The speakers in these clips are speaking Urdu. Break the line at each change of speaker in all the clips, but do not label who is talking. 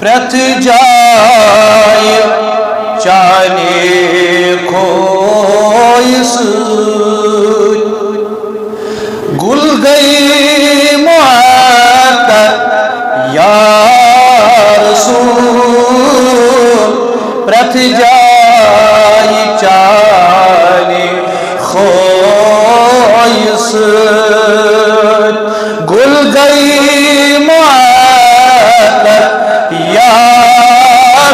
پرت جائے چانے کھوئی سوئی گل گئی معطر یا رسول پرت جائے چانے کھوئی سوئی گل گئی معطر یا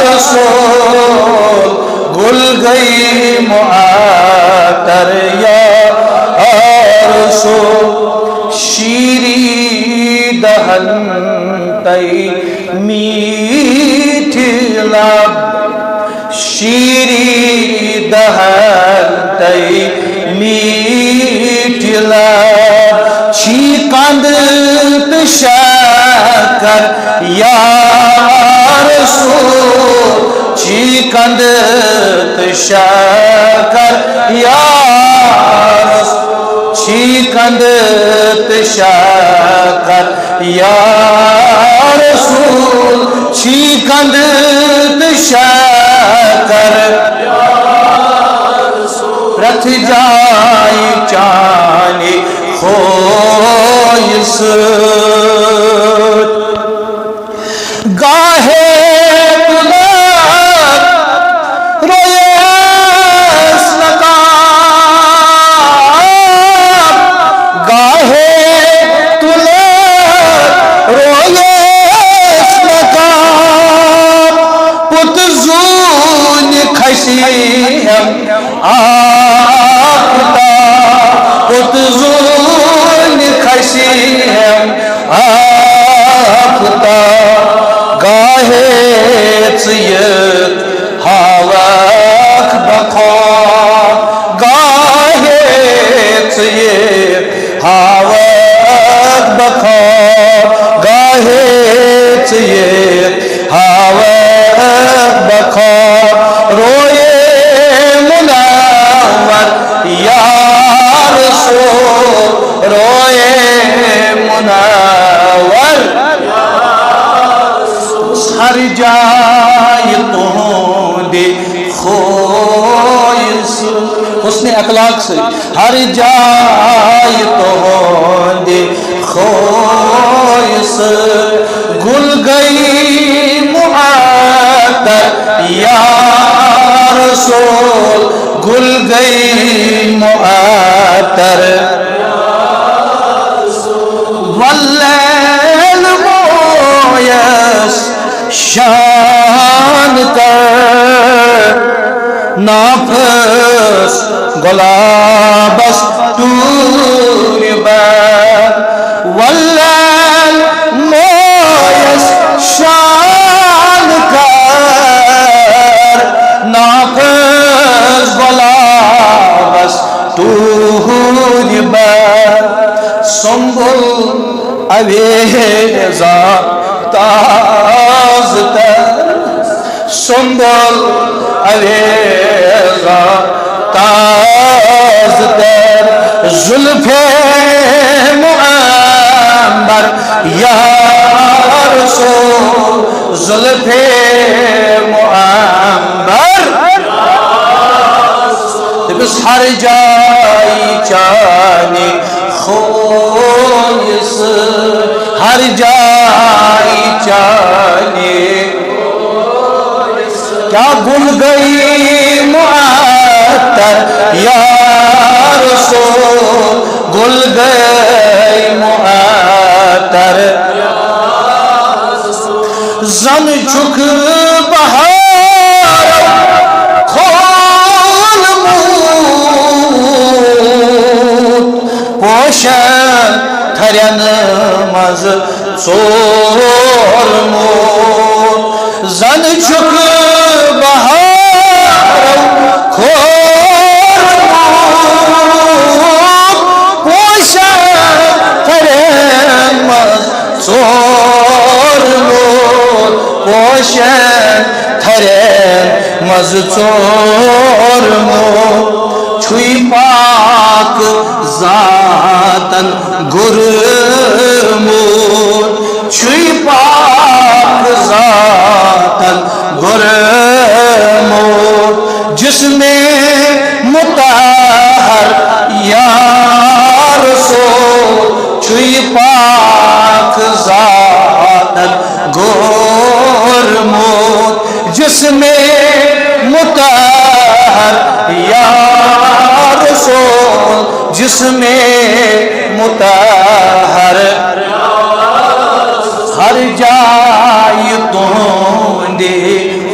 رسول گل گئی معطر یا رسول شیری دہن تی میٹھی لب شیری دہن تی میٹھی لب چھی کند شکر یا رسول چھی کند شکر یا رسول چھی کند شکر یا رسول چھی کند شکر یا رسول رت جائے چانے کھوئی سوئی گاہے پتزون خشیم آفتا گاہے چیت ہاوک بخار گاہے چیت ہاوک بخار گاہے چیت ہاوک بخار روئے یا رسول روئے منور ہر جائے تہندے کھوئی حسن اخلاق سے ہر جائے تہندے کھوئی گل گئی معطر یا رسول گل گئی معطر واللیل مویس شان کر نافس گلابس دور بر واللیل مویس شان کر نافس گلابس دور بر سنبل اویزا تاز تر سنبل اویزا تاز تر زلف معمر یا رسول زلف معمر بس ہر جائے چانے کھوئی ہر جائے چانے کیا گل گئی معطر یا رسول گل گئی معطر زن چک بہار کھول موت پوشن تھرین مز ژور موت زن چک بہار کھول موت پوشن تھرین مز ژور موت پوشن تھرین مز ژور موت چھوئی پاک ذاتن گرمود چھوئی پاک ذاتن جسم مطہر یا رسول جسم مطہر ہر جائے تہندے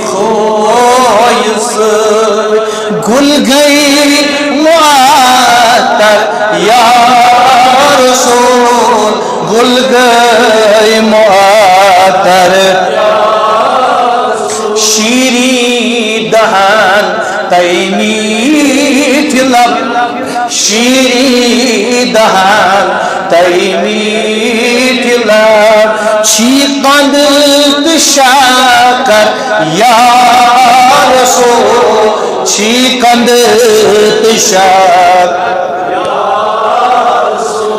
خوی سۭتۍ گل گئی معطر یا رسول گل گئی معطر شیریں دہن تئی میٹھ لب شیریں دہن تئی میٹھ لب چھی قند تہٕ شکر یا رسول چھی قند تہٕ شکر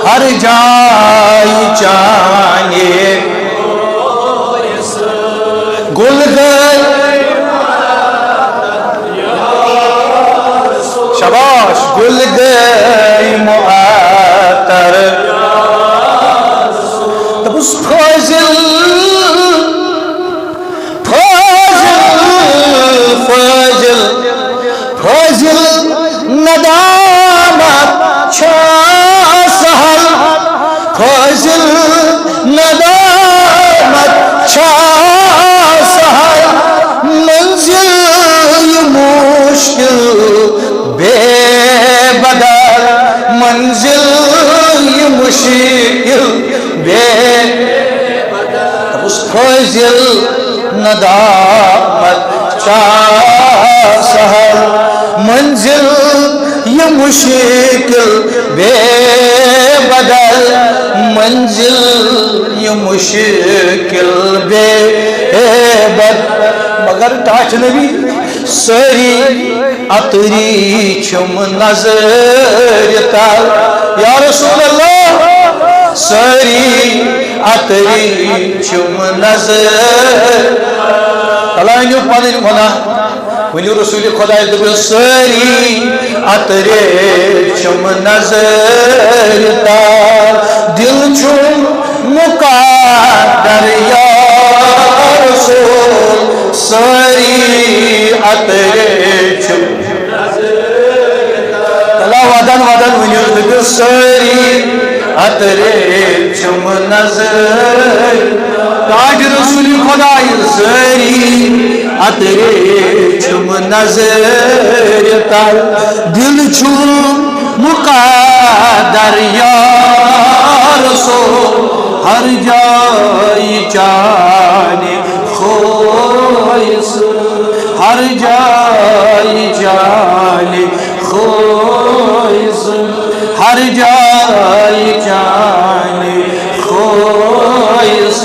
ہر جائے چانے گل گئی شاباش گل گئی معطر دپُس فٲضِل ندامت چھا سہل فٲضِل ندامت چھا سہل منزل یہ مشکل بے بدل منزل یہ مشکل بے بدل اس فٲضِل ندامت چھا سہل منزل یہ مشکل بے بدل منزل یہ مشکل بے بدل مگر ٹاچ نبی سری عطری چھم نظر تل یا رسول اللہ سری عطری چھم نظر اللہ انیو پانین گناہ ونیو رسول خدا دبل سری عطری چھم نظر تل دل چھم مقدر یا رسول سری عطری چھم تلا ودن ودن ونیو دبل سری عطری چھم نظر تاج رسول خدا سری عطری چھم نظر تل دل چھم مقدر یا رسول ہر جائے چانے خویس ہر جائے چانے خویس ہر جائے چانے خویس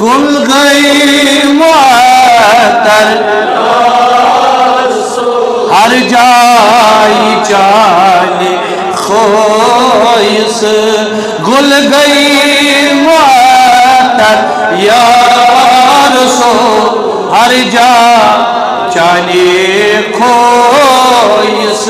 گل گئی معطر ہر جائے چانے خویس گل گئی معطر یا رسول ہر جائے چانے خویس